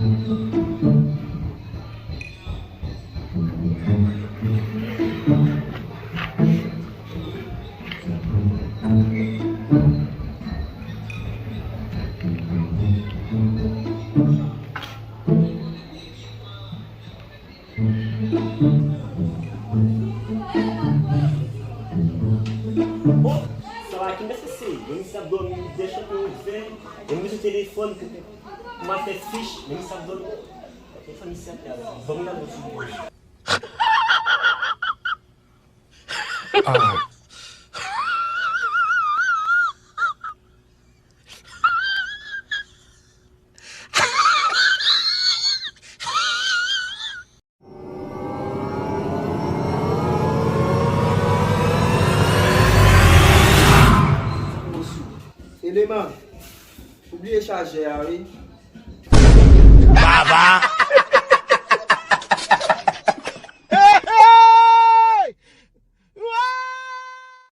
Oh, salah aqui nessa sim. Nem sabe dormir, deixa eu ver. Eu me uso o telefone, mas é fixe, nem sabe dormir. Eu falei isso até agora. Vamos lá no segundo. Élément, oubliez charger, oui. Baba!